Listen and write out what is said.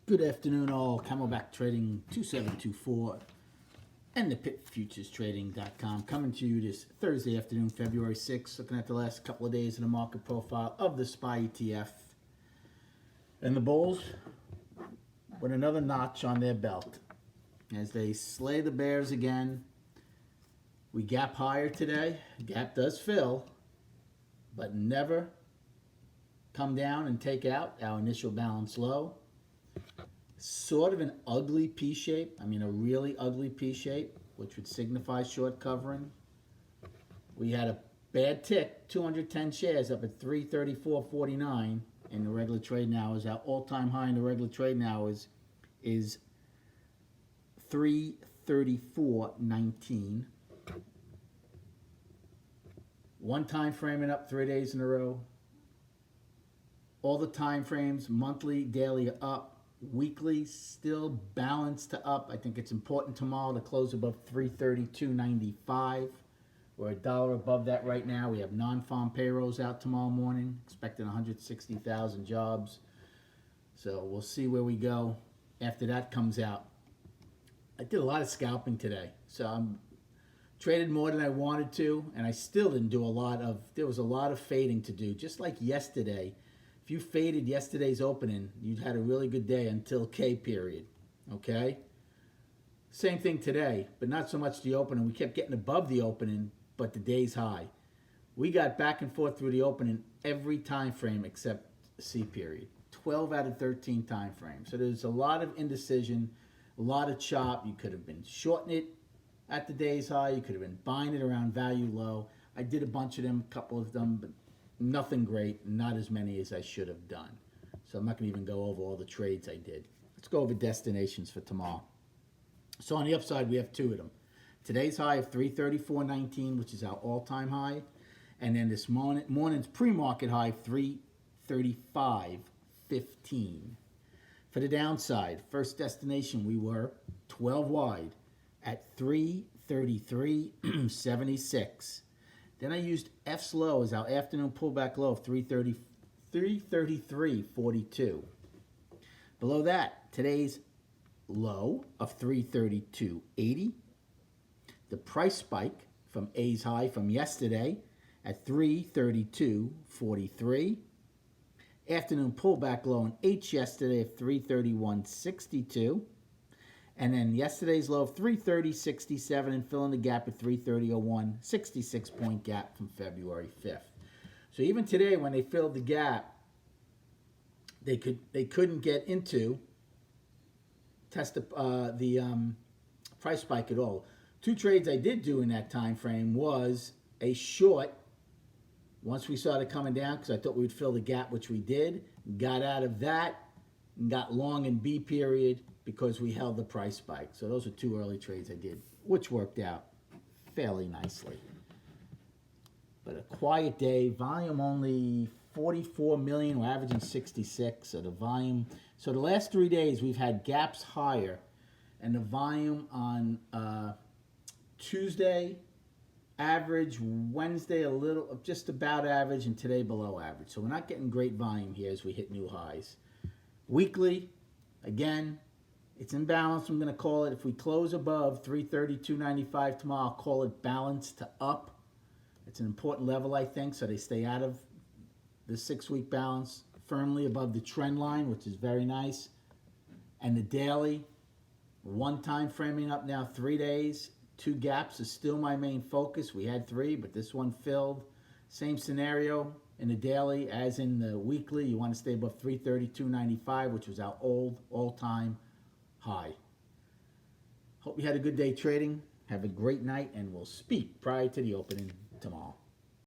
Good afternoon, all. Camelback Trading 2724 and the pitfuturestrading.com coming to you this Thursday afternoon, February 6th. Looking at the last couple of days in the market profile of the SPY ETF. And the bulls with another notch on their belt as they slay the bears again. We gap higher today. Gap does fill, but never come down and take out our initial balance low. Sort of an ugly P shape. I mean, a really ugly P shape, which would signify short covering. We had a bad tick, 210 shares up at 334.49 in the regular trading hours. Our all-time high in the regular trading hours is 334.19. One time framing up 3 days in a row. All the time frames, monthly, daily, up. Weekly, still balanced to up. I think it's important tomorrow to close above 332.95. We're $1 above that right now. We have non-farm payrolls out tomorrow morning, expecting 160,000 jobs. So we'll see where we go after that comes out. I did a lot of scalping today, so I'm traded more than I wanted to, and I still didn't do a lot of, there was a lot of fading to do, just like yesterday. If you faded yesterday's opening, you'd had a really good day until K period, okay? Same thing today, but not so much the opening. We kept getting above the opening, but the day's high. We got back and forth through the opening every time frame except C period. 12 out of 13 time frames. So there's a lot of indecision, a lot of chop. You could have been shorting it at the day's high. You could have been buying it around value low. I did a bunch of them, a couple of them, but nothing great, not as many as I should have done. So I'm not going to even go over all the trades I did. Let's go over destinations for tomorrow. So on the upside, we have two of them. Today's high of 334.19, which is our all-time high. And then this morning's pre-market high, 335.15. For the downside, first destination, we were 12 wide at 333.76. Then I used F's low as our afternoon pullback low of 333.42. Below that, today's low of 332.80. The price spike from A's high from yesterday at 332.43. Afternoon pullback low in H yesterday of 331.62. And then yesterday's low of 330.67 and filling the gap at 330.01, 66-point gap from February 5th. So even today, when they filled the gap, they couldn't get into test the price spike at all. Two trades I did do in that time frame was a short. Once we started coming down, because I thought we would fill the gap, which we did, got out of that, and got long in B period, because we held the price spike. So those are two early trades I did, which worked out fairly nicely. But a quiet day, volume only 44 million, we're averaging 66. So the volume, so the last 3 days we've had gaps higher, and the volume on Tuesday, average, Wednesday a little, just about average, and today below average. So we're not getting great volume here as we hit new highs. Weekly, again, it's in balance. I'm going to call it, if we close above 332.95 tomorrow, I'll call it balance to up. It's an important level, I think, so they stay out of the 6-week balance, firmly above the trend line, which is very nice. And the daily, one time framing up now 3 days. Two gaps is still my main focus. We had three, but this one filled. Same scenario in the daily as in the weekly. You want to stay above 332.95, which was our old all-time high. Hope you had a good day trading. Have a great night, and we'll speak prior to the opening tomorrow.